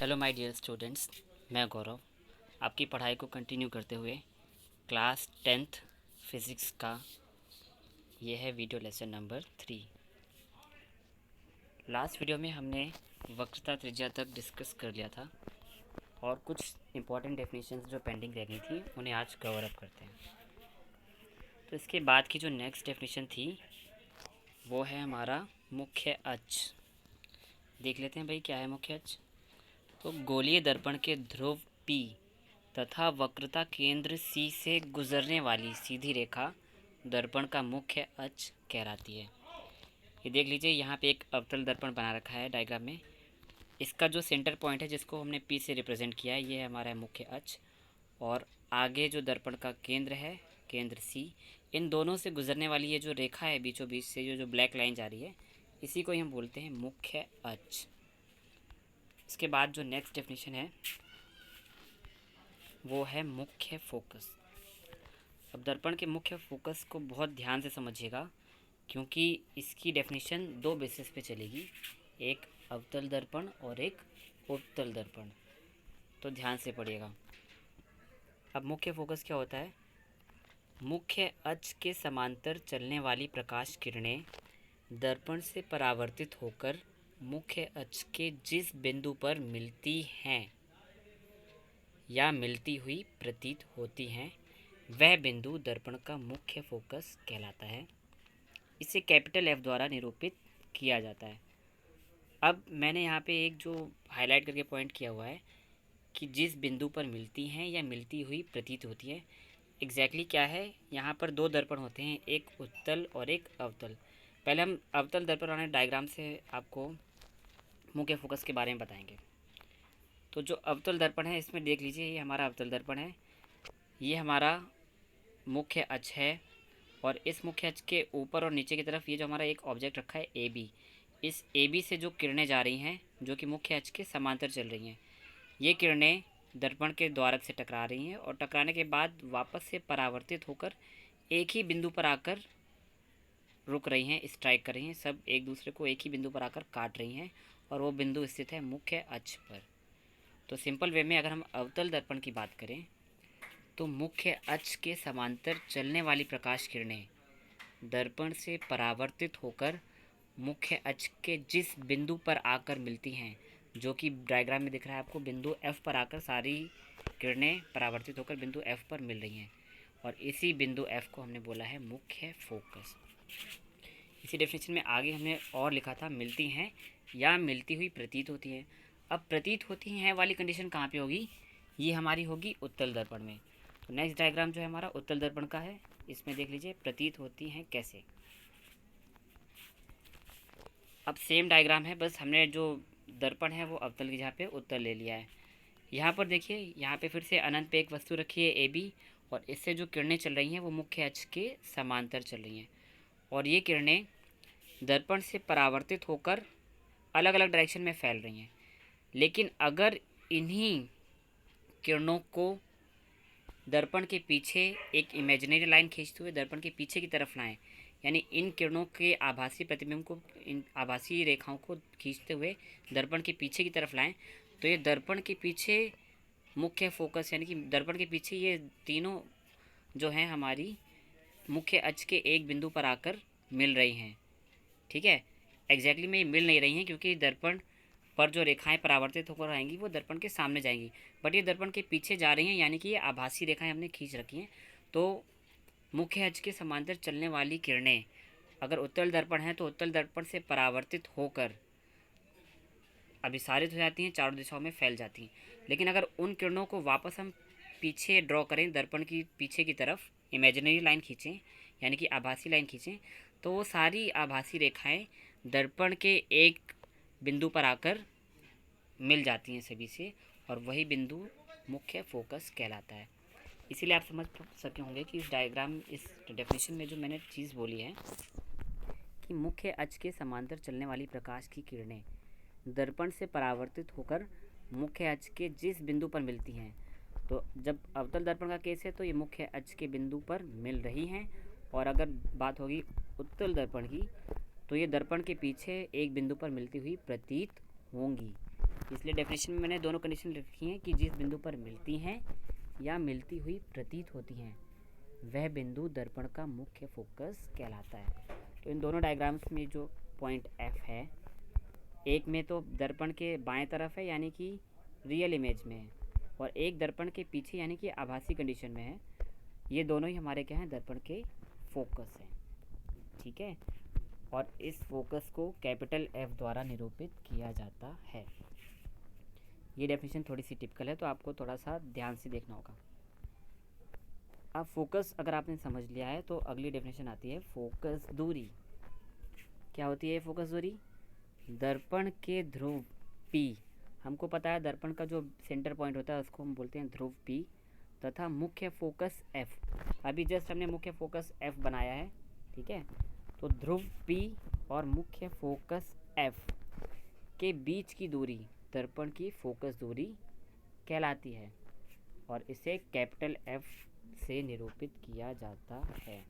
Hello my dear students, मैं गौरव आपकी पढ़ाई को कंटिन्यू करते हुए क्लास 10th फिज़िक्स का ये है video lesson number 3। Last video में हमने वक्रता त्रिज्या तक डिस्कस कर लिया था और कुछ इम्पॉर्टेंट डेफिनेशंस जो पेंडिंग रह गई थी उन्हें आज कवर अप करते हैं। तो इसके बाद की जो नेक्स्ट डेफिनेशन थी वो है हमारा मुख्य अक्ष। देख लेते हैं भाई क्या है मुख्य अक्ष। तो गोलीय दर्पण के ध्रुव P तथा वक्रता केंद्र C से गुजरने वाली सीधी रेखा दर्पण का मुख्य अक्ष कहलाती है। ये देख लीजिए, यहाँ पे एक अवतल दर्पण बना रखा है डायग्राम में। इसका जो सेंटर पॉइंट है जिसको हमने P से रिप्रेजेंट किया है, ये है हमारा मुख्य अक्ष। और आगे जो दर्पण का केंद्र है, केंद्र C, इन दोनों से गुजरने वाली ये जो रेखा है बीचों बीच से जो ब्लैक लाइन जा रही है, इसी को हम बोलते हैं मुख्य अक्ष। इसके बाद जो नेक्स्ट डेफिनेशन है वो है मुख्य फोकस। अब दर्पण के मुख्य फोकस को बहुत ध्यान से समझिएगा, क्योंकि इसकी डेफिनेशन दो बेसिस पे चलेगी, एक अवतल दर्पण और एक उत्तल दर्पण। तो ध्यान से पढ़िएगा। अब मुख्य फोकस क्या होता है? मुख्य अक्ष के समांतर चलने वाली प्रकाश किरणें दर्पण से परावर्तित होकर मुख्य अक्ष के जिस बिंदु पर मिलती हैं या मिलती हुई प्रतीत होती हैं, वह बिंदु दर्पण का मुख्य फोकस कहलाता है। इसे कैपिटल F द्वारा निरूपित किया जाता है। अब मैंने यहाँ पे एक जो हाईलाइट करके पॉइंट किया हुआ है कि जिस बिंदु पर मिलती हैं या मिलती हुई प्रतीत होती है, एग्जैक्टली क्या है? यहाँ पर दो दर्पण होते हैं, एक उत्तल और एक अवतल। पहले हम अवतल दर्पण वाले डायग्राम से आपको मुख्य फोकस के बारे में बताएंगे। तो जो अवतल दर्पण है, इसमें देख लीजिए, ये हमारा अवतल दर्पण है, ये हमारा मुख्य अक्ष है। और इस मुख्य अक्ष के ऊपर और नीचे की तरफ ये जो हमारा एक ऑब्जेक्ट रखा है AB, इस AB से जो किरणें जा रही हैं, जो कि मुख्य अक्ष के समांतर चल रही हैं, ये किरणें दर्पण के द्वारक से टकरा रही हैं और टकराने के बाद वापस से परावर्तित होकर एक ही बिंदु पर आकर रुक रही हैं, स्ट्राइक कर रही हैं। सब एक दूसरे को एक ही बिंदु पर आकर काट रही हैं और वो बिंदु स्थित है मुख्य अक्ष पर। तो सिंपल वे में अगर हम अवतल दर्पण की बात करें तो मुख्य अक्ष के समांतर चलने वाली प्रकाश किरणें दर्पण से परावर्तित होकर मुख्य अक्ष के जिस बिंदु पर आकर मिलती हैं, जो कि डायग्राम में दिख रहा है आपको, बिंदु F पर आकर सारी किरणें परावर्तित होकर बिंदु F पर मिल रही हैं, और इसी बिंदु F को हमने बोला है मुख्य फोकस। इसी डेफिनेशन में आगे हमने और लिखा था मिलती हैं या मिलती हुई प्रतीत होती हैं। अब प्रतीत होती हैं वाली कंडीशन कहाँ पे होगी? ये हमारी होगी उत्तल दर्पण में। तो नेक्स्ट डायग्राम जो है हमारा उत्तल दर्पण का है। इसमें देख लीजिए प्रतीत होती हैं कैसे। अब सेम डायग्राम है, बस हमने जो दर्पण है वो अवतल की जगह पे उत्तल ले लिया है। यहाँ पर देखिए, यहाँ पे फिर से अनंत पे एक वस्तु रखी है AB, और इससे जो किरणें चल रही हैं वो मुख्य अक्ष के समांतर चल रही हैं, और ये किरणें दर्पण से परावर्तित होकर अलग अलग डायरेक्शन में फैल रही हैं। लेकिन अगर इन्हीं किरणों को दर्पण के पीछे एक इमेजिनरी लाइन खींचते हुए दर्पण के पीछे की तरफ लाएं, यानी इन किरणों के आभासी प्रतिबिंब को, इन आभासी रेखाओं को खींचते हुए दर्पण के पीछे की तरफ लाएं, तो ये दर्पण के पीछे मुख्य फोकस, यानी कि दर्पण के पीछे ये तीनों जो हैं हमारी मुख्य अक्ष के एक बिंदु पर आकर मिल रही हैं। ठीक है, एग्जैक्टली में ये मिल नहीं रही हैं, क्योंकि दर्पण पर जो रेखाएं परावर्तित होकर आएंगी वो दर्पण के सामने जाएंगी, बट ये दर्पण के पीछे जा रही हैं, यानी कि ये आभासी रेखाएं हमने खींच रखी हैं। तो मुख्य अक्ष के समांतर चलने वाली किरणें अगर उत्तल दर्पण है तो उत्तल दर्पण से परावर्तित होकर अभिसारित हो जाती हैं, चारों दिशाओं में फैल जाती हैं। लेकिन अगर उन किरणों को वापस हम पीछे ड्रॉ करें, दर्पण की पीछे की तरफ इमेजिनरी लाइन खींचें, यानी कि आभासी लाइन खींचें, तो वो सारी आभासी रेखाएं दर्पण के एक बिंदु पर आकर मिल जाती हैं सभी से, और वही बिंदु मुख्य फोकस कहलाता है। इसीलिए आप समझ सके होंगे कि इस डायग्राम, इस डेफिनेशन में जो मैंने चीज़ बोली है कि मुख्य अक्ष के समांतर चलने वाली प्रकाश की किरणें दर्पण से परावर्तित होकर मुख्य अक्ष के जिस बिंदु पर मिलती हैं, तो जब अवतल दर्पण का केस है तो ये मुख्य अक्ष के बिंदु पर मिल रही हैं, और अगर बात होगी उत्तल दर्पण की तो ये दर्पण के पीछे एक बिंदु पर मिलती हुई प्रतीत होंगी। इसलिए डेफिनेशन में मैंने दोनों कंडीशन रखी हैं कि जिस बिंदु पर मिलती हैं या मिलती हुई प्रतीत होती हैं वह बिंदु दर्पण का मुख्य फोकस कहलाता है। तो इन दोनों डायग्राम्स में जो पॉइंट F है, एक में तो दर्पण के बाएं तरफ है यानी कि रियल इमेज में है, और एक दर्पण के पीछे यानी कि आभासी कंडीशन में है। ये दोनों ही हमारे क्या हैं, दर्पण के फोकस हैं। ठीक है, और इस फोकस को कैपिटल F द्वारा निरूपित किया जाता है। ये डेफिनेशन थोड़ी सी टिपिकल है, तो आपको थोड़ा सा ध्यान से देखना होगा। अब फोकस अगर आपने समझ लिया है तो अगली डेफिनेशन आती है फोकस दूरी। क्या होती है फोकस दूरी? दर्पण के ध्रुव P, हमको पता है दर्पण का जो सेंटर पॉइंट होता है उसको हम बोलते हैं ध्रुव P, तथा मुख्य फोकस F। अभी जस्ट हमने मुख्य फोकस F बनाया है। ठीक है, तो ध्रुव P और मुख्य फोकस F के बीच की दूरी दर्पण की फोकस दूरी कहलाती है, और इसे कैपिटल F से निरूपित किया जाता है।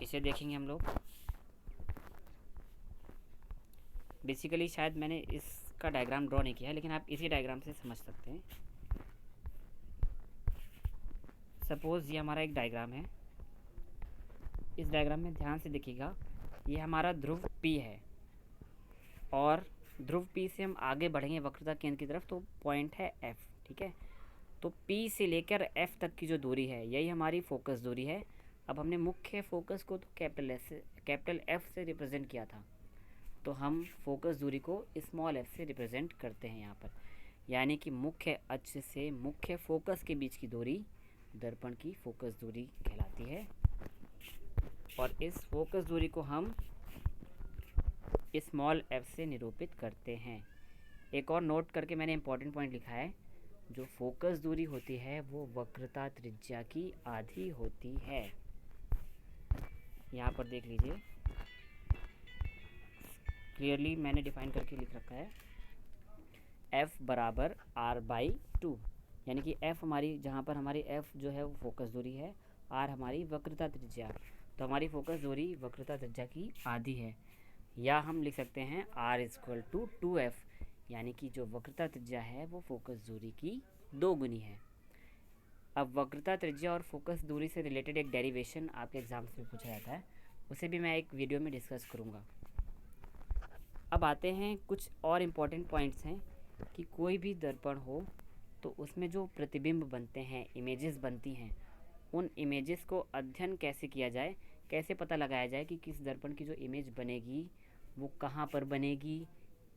इसे देखेंगे हम लोग। बेसिकली शायद मैंने इसका डायग्राम ड्रॉ नहीं किया है, लेकिन आप इसी डायग्राम से समझ सकते हैं। सपोज़ ये हमारा एक डायग्राम है। इस डायग्राम में ध्यान से देखिएगा, ये हमारा ध्रुव P है, और ध्रुव P से हम आगे बढ़ेंगे वक्रता केंद्र की तरफ, तो पॉइंट है F। ठीक है, तो P से लेकर F तक की जो दूरी है यही हमारी फोकस दूरी है। अब हमने मुख्य फोकस को तो कैपिटल F से रिप्रेजेंट किया था, तो हम फोकस दूरी को स्मॉल f से रिप्रेजेंट करते हैं यहाँ पर, यानी कि मुख्य अक्ष से मुख्य फोकस के बीच की दूरी दर्पण की फोकस दूरी कहलाती है, और इस फोकस दूरी को हम स्मॉल f से निरूपित करते हैं। एक और नोट करके मैंने इंपॉर्टेंट पॉइंट लिखा है, जो फोकस दूरी होती है वो वक्रता त्रिज्या की आधी होती है। यहाँ पर देख लीजिए, क्लियरली मैंने डिफाइन करके लिख रखा है F बराबर R/2, यानी कि F हमारी, जहाँ पर हमारी F जो है वो फोकस दूरी है, R हमारी वक्रता त्रिज्या, तो हमारी फोकस दूरी वक्रता त्रिज्या की आधी है। या हम लिख सकते हैं R = 2F, यानी कि जो वक्रता त्रिज्या है वो फोकस दूरी की 2 गुनी है। अब वक्रता त्रिज्या और फोकस दूरी से रिलेटेड एक डेरिवेशन आपके एग्जाम्स में पूछा जाता है, उसे भी मैं एक वीडियो में डिस्कस करूँगा। अब आते हैं कुछ और इम्पॉर्टेंट पॉइंट्स हैं कि कोई भी दर्पण हो तो उसमें जो प्रतिबिंब बनते हैं, इमेजेस बनती हैं, उन इमेजेस को अध्ययन कैसे किया जाए, कैसे पता लगाया जाए कि किस दर्पण की जो इमेज बनेगी वो कहाँ पर बनेगी,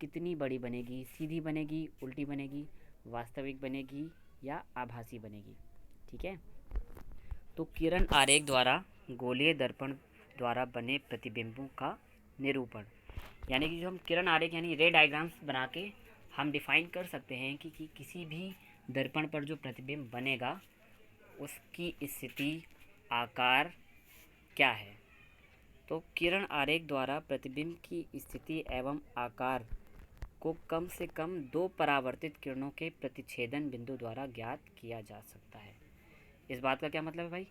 कितनी बड़ी बनेगी, सीधी बनेगी, उल्टी बनेगी, वास्तविक बनेगी या आभासी बनेगी। ठीक है, तो किरण आरेख द्वारा गोलीय दर्पण द्वारा बने प्रतिबिंबों का निरूपण, यानी कि जो हम किरण आरेख यानी रे डायग्राम्स बना के हम डिफाइन कर सकते हैं कि किसी भी दर्पण पर जो प्रतिबिंब बनेगा उसकी स्थिति, आकार क्या है। तो किरण आरेख द्वारा प्रतिबिंब की स्थिति एवं आकार को कम से कम 2 परावर्तित किरणों के प्रतिच्छेदन बिंदु द्वारा ज्ञात किया जा सकता है। इस बात का क्या मतलब है भाई,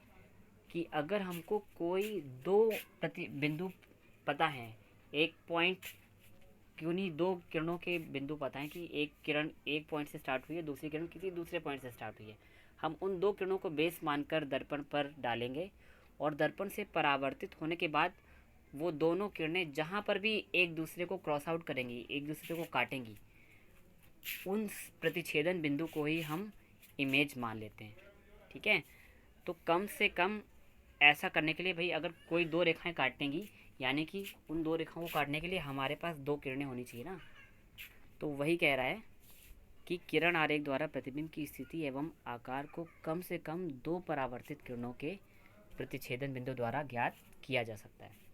कि अगर हमको कोई 2 बिंदु पता है, एक पॉइंट क्यों नहीं, 2 किरणों के बिंदु पता है कि एक किरण एक पॉइंट से स्टार्ट हुई है, दूसरी किरण किसी दूसरे पॉइंट से स्टार्ट हुई है, हम उन 2 किरणों को बेस मानकर दर्पण पर डालेंगे, और दर्पण से परावर्तित होने के बाद वो दोनों किरणें जहाँ पर भी एक दूसरे को क्रॉस आउट करेंगी, एक दूसरे को काटेंगी, उन प्रतिच्छेदन बिंदु को ही हम इमेज मान लेते हैं। ठीक है, तो कम से कम ऐसा करने के लिए भाई, अगर कोई 2 रेखाएं काटेंगी, यानी कि उन 2 रेखाओं को काटने के लिए हमारे पास 2 किरणें होनी चाहिए ना। तो वही कह रहा है कि किरण आरेख द्वारा प्रतिबिंब की स्थिति एवं आकार को कम से कम 2 परावर्तित किरणों के प्रतिच्छेदन बिंदु द्वारा ज्ञात किया जा सकता है।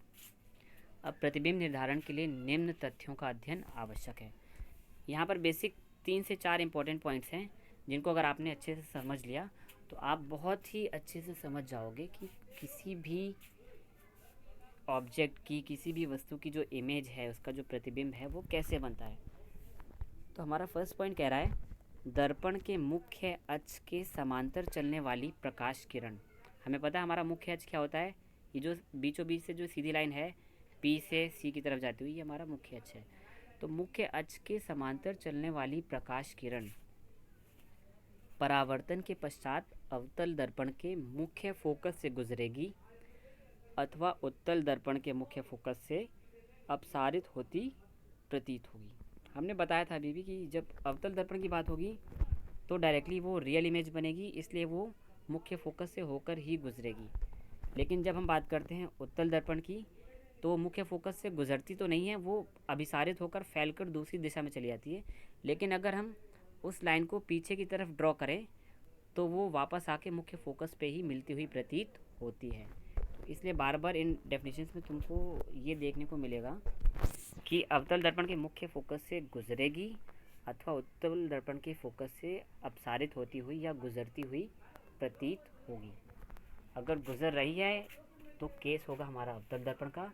अब प्रतिबिंब निर्धारण के लिए निम्न तथ्यों का अध्ययन आवश्यक है। यहाँ पर बेसिक 3 से 4 इंपॉर्टेंट पॉइंट्स हैं, जिनको अगर आपने अच्छे से समझ लिया तो आप बहुत ही अच्छे से समझ जाओगे कि किसी भी ऑब्जेक्ट की, किसी भी वस्तु की जो इमेज है, उसका जो प्रतिबिंब है वो कैसे बनता है। तो हमारा फर्स्ट पॉइंट कह रहा है, दर्पण के मुख्य अक्ष के समांतर चलने वाली प्रकाश किरण। हमें पता है हमारा मुख्य अक्ष क्या होता है, ये जो बीचों बीच से जो सीधी लाइन है P से C की तरफ जाती हुई, ये हमारा मुख्य अक्ष है। तो मुख्य अक्ष के समांतर चलने वाली प्रकाश किरण परावर्तन के पश्चात अवतल दर्पण के मुख्य फोकस से गुजरेगी अथवा उत्तल दर्पण के मुख्य फोकस से अपसारित होती प्रतीत होगी। हमने बताया था अभी भी कि जब अवतल दर्पण की बात होगी तो डायरेक्टली वो रियल इमेज बनेगी, इसलिए वो मुख्य फोकस से होकर ही गुजरेगी। लेकिन जब हम बात करते हैं उत्तल दर्पण की तो मुख्य फोकस से गुजरती तो नहीं है, वो अभिसारित होकर फैलकर दूसरी दिशा में चली जाती है। लेकिन अगर हम उस लाइन को पीछे की तरफ ड्रॉ करें तो वो वापस आके मुख्य फोकस पे ही मिलती हुई प्रतीत होती है। तो इसलिए बार बार इन डेफिनेशंस में तुमको ये देखने को मिलेगा कि अवतल दर्पण के मुख्य फोकस से गुजरेगी अथवा उत्तल दर्पण के फोकस से अपसारित होती हुई या गुजरती हुई प्रतीत होगी। अगर गुजर रही है तो केस होगा हमारा अवतल दर्पण का,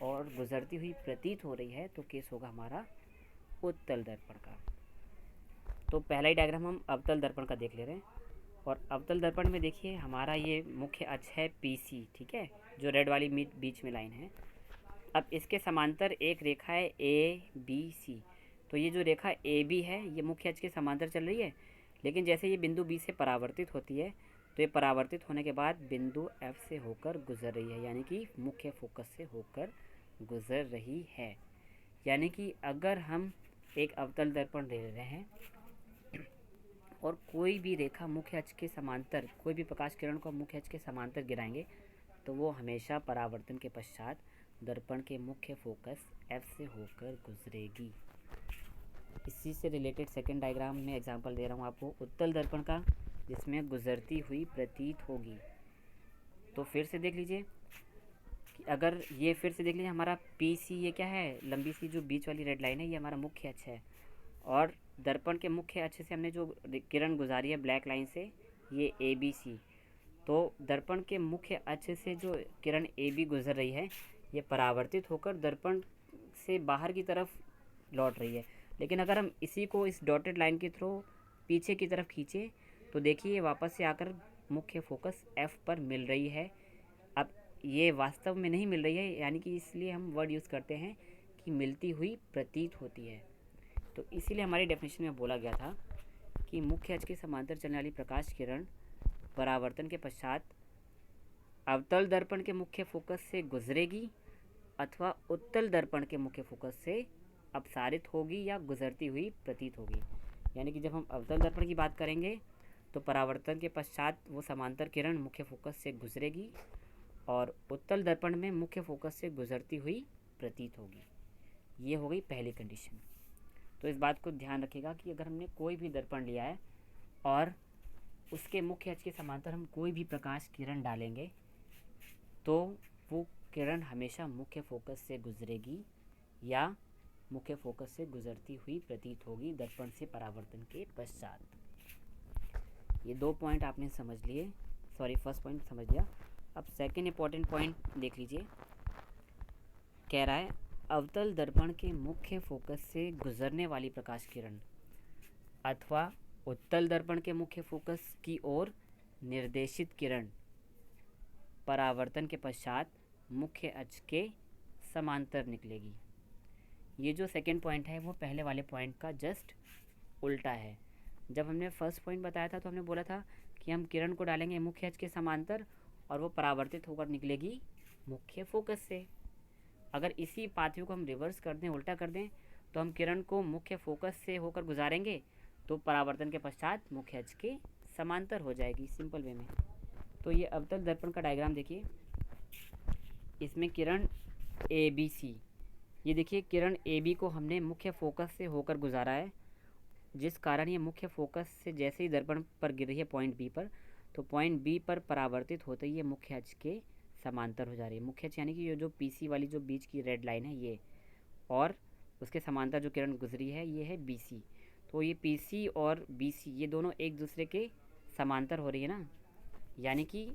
और गुजरती हुई प्रतीत हो रही है तो केस होगा हमारा उत्तल दर्पण का। तो पहला ही डायग्राम हम अवतल दर्पण का देख ले रहे हैं। और अवतल दर्पण में देखिए हमारा ये मुख्य अक्ष है PC, ठीक है, जो रेड वाली बीच में लाइन है। अब इसके समांतर एक रेखा है ABC। तो ये जो रेखा AB है ये मुख्य अक्ष के समांतर चल रही है, लेकिन जैसे ये बिंदु B से परावर्तित होती है तो ये परावर्तित होने के बाद बिंदु F से होकर गुजर रही है, यानी कि मुख्य फोकस से होकर गुजर रही है। यानी कि अगर हम एक अवतल दर्पण ले रहे हैं और कोई भी रेखा मुख्य अक्ष के समांतर, कोई भी प्रकाश किरण को मुख्य अक्ष के समांतर गिराएंगे तो वो हमेशा परावर्तन के पश्चात दर्पण के मुख्य फोकस F से होकर गुजरेगी। इसी से रिलेटेड सेकंड डायग्राम में एग्जांपल दे रहा हूँ आपको उत्तल दर्पण का, जिसमें गुजरती हुई प्रतीत होगी। तो फिर से देख लीजिए कि अगर ये फिर से देख लीजिए हमारा PC ये क्या है, लंबी सी जो बीच वाली रेड लाइन है, ये हमारा मुख्य अक्ष है। और दर्पण के मुख्य अक्ष से हमने जो किरण गुजारी है ब्लैक लाइन से, ये ABC। तो दर्पण के मुख्य अक्ष से जो किरण AB गुजर रही है ये परावर्तित होकर दर्पण से बाहर की तरफ लौट रही है। लेकिन अगर हम इसी को इस डॉटेड लाइन के थ्रू पीछे की तरफ खींचे तो देखिए वापस से आकर मुख्य फोकस F पर मिल रही है। अब ये वास्तव में नहीं मिल रही है, यानी कि इसलिए हम वर्ड यूज़ करते हैं कि मिलती हुई प्रतीत होती है। तो इसीलिए हमारी डेफिनेशन में बोला गया था कि मुख्य अक्ष के समांतर चलने वाली प्रकाश किरण परावर्तन के पश्चात अवतल दर्पण के मुख्य फोकस से गुजरेगी अथवा उत्तल दर्पण के मुख्य फोकस से अपसारित होगी या गुजरती हुई प्रतीत होगी। यानी कि जब हम अवतल दर्पण की बात करेंगे तो परावर्तन के पश्चात वो समांतर किरण मुख्य फोकस से गुजरेगी और उत्तल दर्पण में मुख्य फोकस से गुजरती हुई प्रतीत होगी। ये हो गई पहली कंडीशन। तो इस बात को ध्यान रखिएगा कि अगर हमने कोई भी दर्पण लिया है और उसके मुख्य अक्ष के समांतर हम कोई भी प्रकाश किरण डालेंगे तो वो किरण हमेशा मुख्य फोकस से गुजरेगी या मुख्य फोकस से गुजरती हुई प्रतीत होगी दर्पण से परावर्तन के पश्चात। ये 2 पॉइंट आपने समझ लिए, सॉरी फर्स्ट पॉइंट समझ लिया। अब सेकंड इंपॉर्टेंट पॉइंट देख लीजिए। कह रहा है अवतल दर्पण के मुख्य फोकस से गुजरने वाली प्रकाश किरण अथवा उत्तल दर्पण के मुख्य फोकस की ओर निर्देशित किरण परावर्तन के पश्चात मुख्य अक्ष के समांतर निकलेगी। ये जो सेकंड पॉइंट है वो पहले वाले पॉइंट का जस्ट उल्टा है। जब हमने फर्स्ट पॉइंट बताया था तो हमने बोला था कि हम किरण को डालेंगे मुख्य अक्ष के समांतर और वो परावर्तित होकर निकलेगी मुख्य फोकस से। अगर इसी पाथवे को हम रिवर्स कर दें, उल्टा कर दें, तो हम किरण को मुख्य फोकस से होकर गुजारेंगे तो परावर्तन के पश्चात मुख्य अक्ष के समांतर हो जाएगी, सिंपल वे में। तो ये अवतल दर्पण का डायग्राम देखिए, इसमें किरण ABC, ये देखिए किरण AB को हमने मुख्य फोकस से होकर गुजारा है, जिस कारण ये मुख्य फोकस से जैसे ही दर्पण पर गिर रही है पॉइंट B पर, तो पॉइंट B पर परावर्तित होते ही ये मुख्य अक्ष के समांतर हो जा रही है। मुख्य अक्ष यानी कि ये जो PC वाली जो बीच की रेड लाइन है ये, और उसके समांतर जो किरण गुजरी है ये है BC। तो ये PC और BC ये दोनों एक दूसरे के समांतर हो रही है ना। यानी कि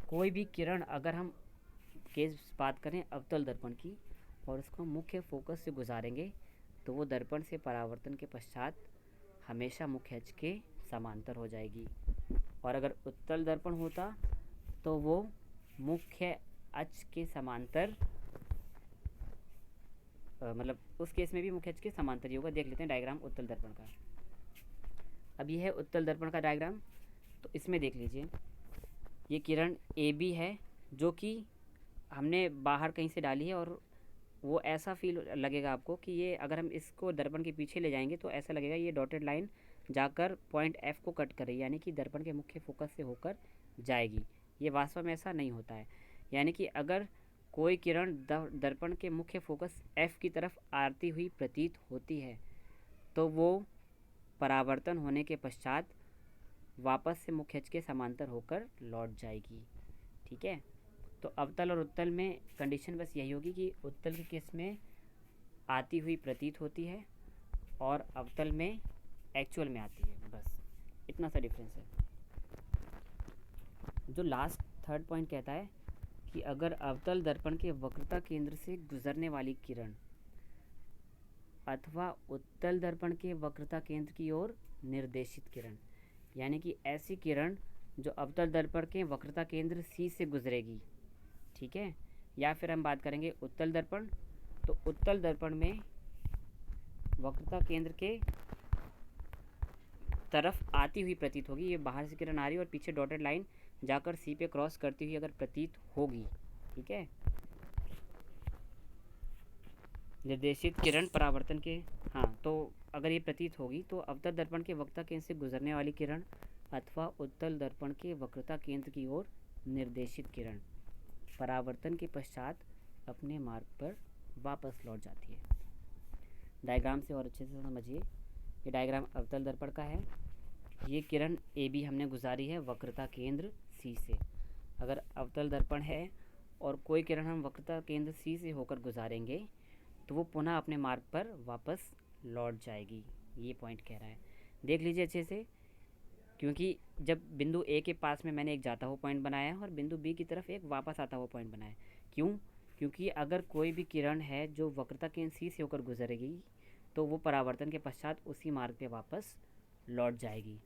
कोई भी किरण अगर हम केस बात करें अवतल दर्पण की और उसको मुख्य फोकस से गुजारेंगे तो वो दर्पण से परावर्तन के पश्चात हमेशा मुख्य अक्ष के समांतर हो जाएगी। और अगर उत्तल दर्पण होता तो वो मुख्य अक्ष के समांतर मतलब उस केस में भी मुख्य अक्ष के समांतर ही होगा। देख लेते हैं डायग्राम उत्तल दर्पण का। अब ये है उत्तल दर्पण का डायग्राम। तो इसमें देख लीजिए, ये किरण ए बी है जो कि हमने बाहर कहीं से डाली है, और वो ऐसा फील लगेगा आपको कि ये अगर हम इसको दर्पण के पीछे ले जाएंगे तो ऐसा लगेगा ये डॉटेड लाइन जाकर पॉइंट एफ को कट कर रही है, यानी कि दर्पण के मुख्य फोकस से होकर जाएगी। ये वास्तव में ऐसा नहीं होता है। यानी कि अगर कोई किरण दर्पण के मुख्य फोकस एफ की तरफ आती हुई प्रतीत होती है तो वो परावर्तन होने के पश्चात वापस से मुख्य अक्ष के समांतर होकर लौट जाएगी। ठीक है। तो अवतल और उत्तल में कंडीशन बस यही होगी कि उत्तल के केस में आती हुई प्रतीत होती है और अवतल में एक्चुअल में आती है। बस इतना सा डिफरेंस है। जो लास्ट थर्ड पॉइंट कहता है कि अगर अवतल दर्पण के वक्रता केंद्र से गुजरने वाली किरण अथवा उत्तल दर्पण के वक्रता केंद्र की ओर निर्देशित किरण, यानी कि ऐसी किरण जो अवतल दर्पण के वक्रता केंद्र सी से गुजरेगी, ठीक है। या फिर हम बात करेंगे उत्तल दर्पण, तो उत्तल दर्पण में वक्रता केंद्र के तरफ आती हुई प्रतीत होगी। ये बाहर से किरण आ रही है और पीछे डॉटेड लाइन जाकर सी पे क्रॉस करती हुई अगर प्रतीत होगी, ठीक है। निर्देशित किरण परावर्तन के, हाँ, तो अगर ये प्रतीत होगी तो अवतल दर्पण के वक्रता केंद्र से गुजरने वाली किरण अथवा उत्तल दर्पण के वक्रता केंद्र की ओर निर्देशित किरण परावर्तन के पश्चात अपने मार्ग पर वापस लौट जाती है। डायग्राम से और अच्छे से समझिए। ये डायग्राम अवतल दर्पण का है। ये किरण ए बी हमने गुजारी है वक्रता केंद्र सी से। अगर अवतल दर्पण है और कोई किरण हम वक्रता केंद्र सी से होकर गुजारेंगे तो वो पुनः अपने मार्ग पर वापस लौट जाएगी। ये पॉइंट कह रहा है, देख लीजिए अच्छे से। क्योंकि जब बिंदु ए के पास में मैंने एक जाता हुआ पॉइंट बनाया है और बिंदु बी की तरफ एक वापस आता हुआ पॉइंट बनाया है। क्यों? क्योंकि अगर कोई भी किरण है जो वक्रता केंद्र सी से होकर गुजरेगी तो वो परावर्तन के पश्चात उसी मार्ग पे वापस लौट जाएगी।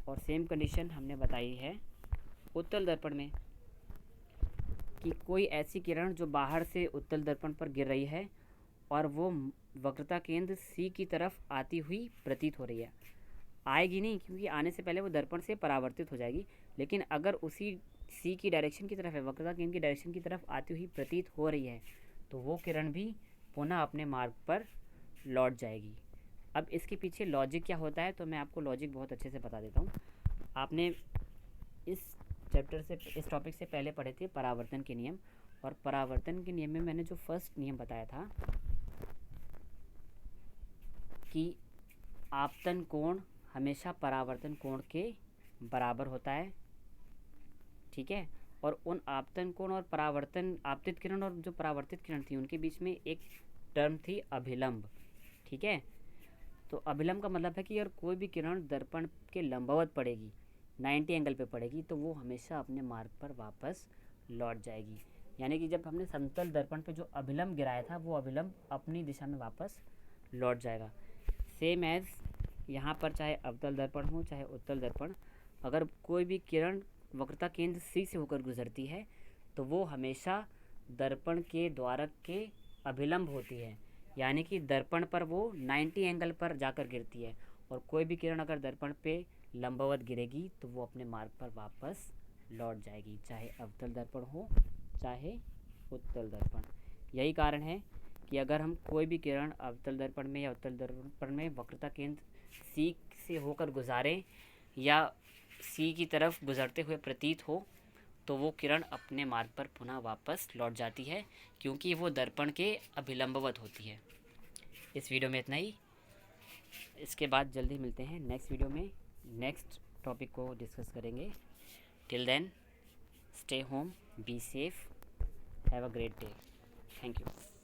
और सेम कंडीशन हमने बताई है उत्तल दर्पण में कि कोई ऐसी किरण जो बाहर से उत्तल दर्पण पर गिर रही है और वो वक्रता केंद्र सी की तरफ आती हुई प्रतीत हो रही है। आएगी नहीं, क्योंकि आने से पहले वो दर्पण से परावर्तित हो जाएगी। लेकिन अगर उसी सी की डायरेक्शन की तरफ है, वक्रता केंद्र की डायरेक्शन की तरफ आती हुई प्रतीत हो रही है, तो वो किरण भी पुनः अपने मार्ग पर लौट जाएगी। अब इसके पीछे लॉजिक क्या होता है, तो मैं आपको लॉजिक बहुत अच्छे से बता देता हूँ। आपने इस चैप्टर से, इस टॉपिक से पहले पढ़े थे परावर्तन के नियम, और परावर्तन के नियम में मैंने जो फर्स्ट नियम बताया था कि आपतन कोण हमेशा परावर्तन कोण के बराबर होता है, ठीक है। और उन आपतन कोण और परावर्तन, आपतित किरण और जो परावर्तित किरण थी, उनके बीच में एक टर्म थी अभिलंब, ठीक है। तो अभिलंब का मतलब है कि अगर कोई भी किरण दर्पण के लंबवत पड़ेगी, 90 एंगल पे पड़ेगी, तो वो हमेशा अपने मार्ग पर वापस लौट जाएगी। यानी कि जब हमने समतल दर्पण पे जो अभिलंब गिराया था, वो अभिलंब अपनी दिशा में वापस लौट जाएगा। सेम एज यहाँ पर चाहे अवतल दर्पण हो चाहे उत्तल दर्पण, अगर कोई भी किरण वक्रता केंद्र सी से होकर गुजरती है तो वो हमेशा दर्पण के द्वारक के अभिलंब होती है। यानी कि दर्पण पर वो 90 एंगल पर जाकर गिरती है। और कोई भी किरण अगर दर्पण पे लंबवत गिरेगी तो वो अपने मार्ग पर वापस लौट जाएगी, चाहे अवतल दर्पण हो चाहे उत्तल दर्पण। यही कारण है कि अगर हम कोई भी किरण अवतल दर्पण में या उत्तल दर्पण में वक्रता केंद्र सी से होकर गुजारें या सी की तरफ गुजरते हुए प्रतीत हो, तो वो किरण अपने मार्ग पर पुनः वापस लौट जाती है, क्योंकि वो दर्पण के अभिलंबवत होती है। इस वीडियो में इतना ही। इसके बाद जल्दी मिलते हैं नेक्स्ट वीडियो में, नेक्स्ट टॉपिक को डिस्कस करेंगे। Till then, stay home, be safe, have a great day. Thank you.